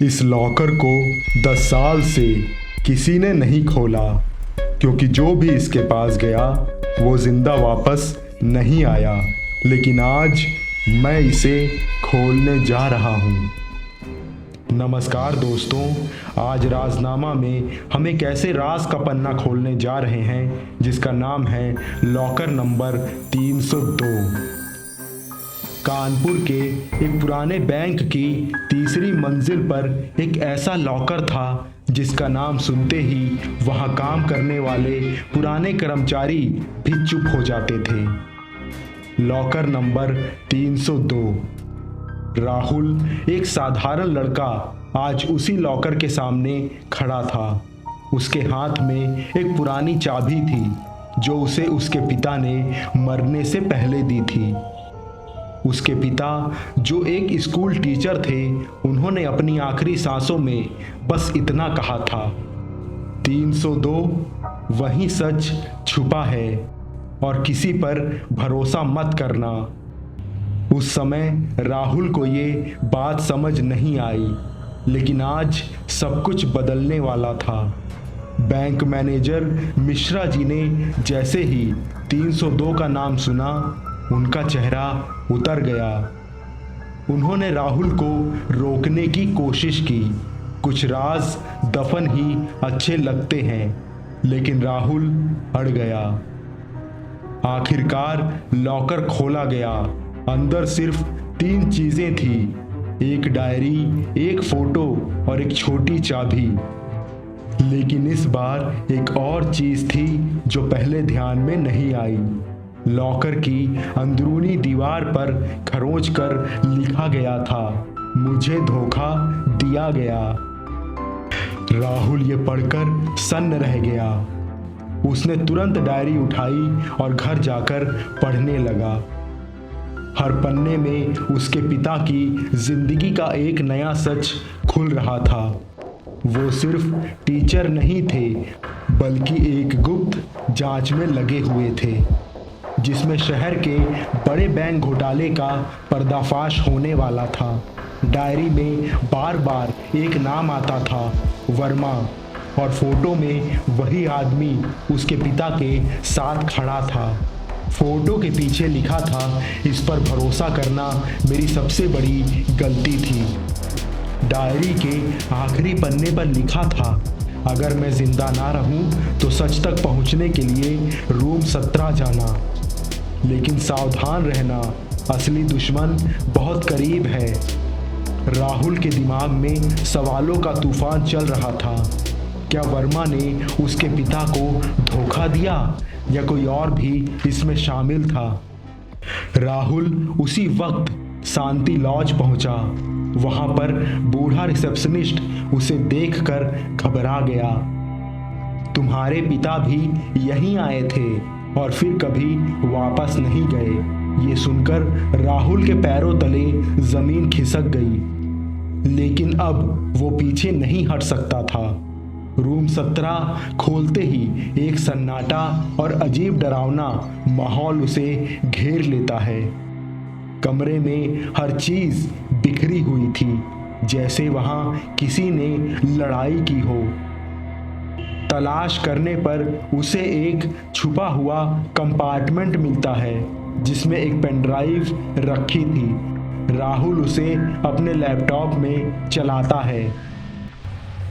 इस लॉकर को 10 साल से किसी ने नहीं खोला, क्योंकि जो भी इसके पास गया वो जिंदा वापस नहीं आया। लेकिन आज मैं इसे खोलने जा रहा हूँ। नमस्कार दोस्तों, आज राजनामा में हम एक ऐसे राज का पन्ना खोलने जा रहे हैं जिसका नाम है लॉकर नंबर 302। कानपुर के एक पुराने बैंक की तीसरी मंजिल पर एक ऐसा लॉकर था जिसका नाम सुनते ही वहां काम करने वाले पुराने कर्मचारी भी चुप हो जाते थे। Locker number 302। राहुल, एक साधारण लड़का, आज उसी लॉकर के सामने खड़ा था। उसके हाथ में एक पुरानी चाबी थी जो उसे उसके पिता ने मरने से पहले दी थी। उसके पिता, जो एक स्कूल टीचर थे, उन्होंने अपनी आखिरी सांसों में बस इतना कहा था, 302 वही सच छुपा है और किसी पर भरोसा मत करना। उस समय राहुल को ये बात समझ नहीं आई, लेकिन आज सब कुछ बदलने वाला था। बैंक मैनेजर मिश्रा जी ने जैसे ही 302 का नाम सुना, उनका चेहरा उतर गया। उन्होंने राहुल को रोकने की कोशिश की। कुछ राज दफन ही अच्छे लगते हैं, लेकिन राहुल अड़ गया। आखिरकार लॉकर खोला गया। अंदर सिर्फ 3 चीजें थी, एक डायरी, एक फोटो और एक छोटी चाबी। लेकिन इस बार एक और चीज थी जो पहले ध्यान में नहीं आई। लॉकर की अंदरूनी दीवार पर खरोंच कर लिखा गया था, मुझे धोखा दिया गया। राहुल ये पढ़कर सन्न रह गया। उसने तुरंत डायरी उठाई और घर जाकर पढ़ने लगा। हर पन्ने में उसके पिता की जिंदगी का एक नया सच खुल रहा था। वो सिर्फ टीचर नहीं थे, बल्कि एक गुप्त जांच में लगे हुए थे, जिसमें शहर के बड़े बैंक घोटाले का पर्दाफाश होने वाला था। डायरी में बार बार एक नाम आता था, वर्मा, और फोटो में वही आदमी उसके पिता के साथ खड़ा था। फोटो के पीछे लिखा था, इस पर भरोसा करना मेरी सबसे बड़ी गलती थी। डायरी के आखिरी पन्ने पर लिखा था, अगर मैं जिंदा ना रहूं तो सच तक पहुंचने के लिए रूम 17 जाना। लेकिन सावधान रहना, असली दुश्मन बहुत करीब है। राहुल के दिमाग में सवालों का तूफान चल रहा था। क्या वर्मा ने उसके पिता को धोखा दिया या कोई और भी इसमें शामिल था? राहुल उसी वक्त शांति लॉज पहुंचा। वहां पर बूढ़ा रिसेप्शनिस्ट उसे देखकर घबरा गया। तुम्हारे पिता भी यहीं आए थे और फिर कभी वापस नहीं गए। ये सुनकर राहुल के पैरों तले जमीन खिसक गई, लेकिन अब वो पीछे नहीं हट सकता था। रूम 17 खोलते ही एक सन्नाटा और अजीब डरावना माहौल उसे घेर लेता है। कमरे में हर चीज बिखरी हुई थी, जैसे वहां किसी ने लड़ाई की हो। तलाश करने पर उसे एक छुपा हुआ कंपार्टमेंट मिलता है जिसमें एक पेन ड्राइव रखी थी। राहुल उसे अपने लैपटॉप में चलाता है।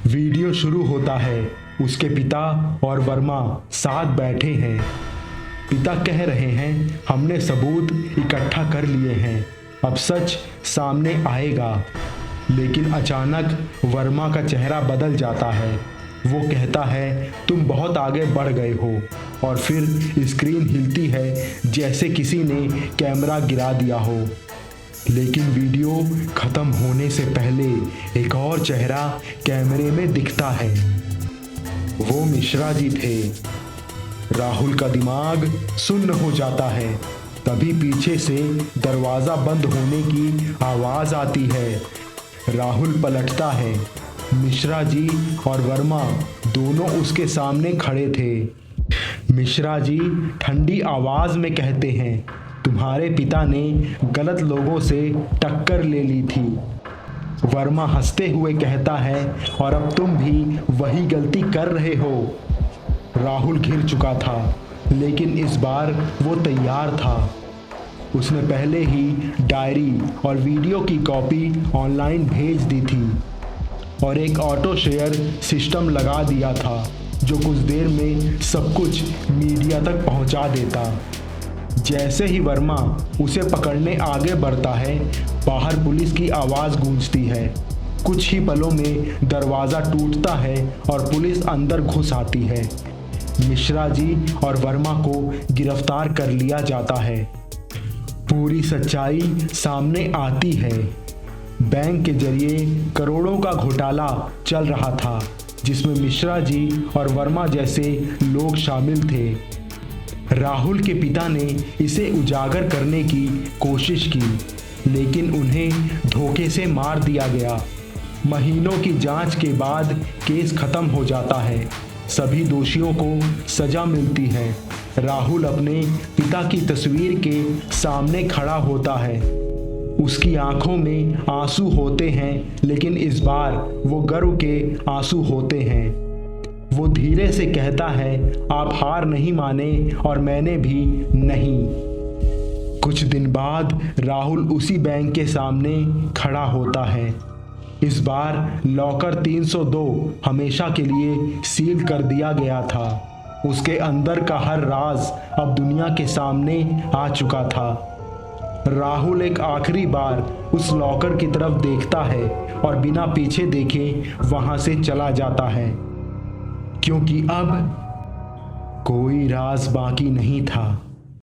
वीडियो शुरू होता है। उसके पिता और वर्मा साथ बैठे हैं। पिता कह रहे हैं, हमने सबूत इकट्ठा कर लिए हैं, अब सच सामने आएगा। लेकिन अचानक वर्मा का चेहरा बदल जाता है। वो कहता है, तुम बहुत आगे बढ़ गए हो। और फिर स्क्रीन हिलती है जैसे किसी ने कैमरा गिरा दिया हो। लेकिन वीडियो खत्म होने से पहले एक और चेहरा कैमरे में दिखता है। वो मिश्रा जी थे। राहुल का दिमाग सुन्न हो जाता है। तभी पीछे से दरवाजा बंद होने की आवाज आती है। राहुल पलटता है। मिश्रा जी और वर्मा दोनों उसके सामने खड़े थे। मिश्रा जी ठंडी आवाज में कहते हैं, तुम्हारे पिता ने गलत लोगों से टक्कर ले ली थी। वर्मा हंसते हुए कहता है, और अब तुम भी वही गलती कर रहे हो। राहुल घिर चुका था, लेकिन इस बार वो तैयार था। उसने पहले ही डायरी और वीडियो की कॉपी ऑनलाइन भेज दी थी और एक ऑटो शेयर सिस्टम लगा दिया था जो कुछ देर में सब कुछ मीडिया तक पहुंचा देता। जैसे ही वर्मा उसे पकड़ने आगे बढ़ता है, बाहर पुलिस की आवाज़ गूंजती है। कुछ ही पलों में दरवाज़ा टूटता है और पुलिस अंदर घुस आती है। मिश्रा जी और वर्मा को गिरफ्तार कर लिया जाता है। पूरी सच्चाई सामने आती है। बैंक के जरिए करोड़ों का घोटाला चल रहा था, जिसमें मिश्रा जी और वर्मा जैसे लोग शामिल थे। राहुल के पिता ने इसे उजागर करने की कोशिश की, लेकिन उन्हें धोखे से मार दिया गया। महीनों की जांच के बाद केस खत्म हो जाता है। सभी दोषियों को सजा मिलती है। राहुल अपने पिता की तस्वीर के सामने खड़ा होता है। उसकी आंखों में आंसू होते हैं, लेकिन इस बार वो गर्व के आंसू होते हैं। वो धीरे से कहता है, आप हार नहीं माने और मैंने भी नहीं। कुछ दिन बाद राहुल उसी बैंक के सामने खड़ा होता है। इस बार लॉकर 302 हमेशा के लिए सील कर दिया गया था। उसके अंदर का हर राज अब दुनिया के सामने आ चुका था। राहुल एक आखिरी बार उस लॉकर की तरफ देखता है और बिना पीछे देखे वहां से चला जाता है, क्योंकि अब कोई राज बाकी नहीं था।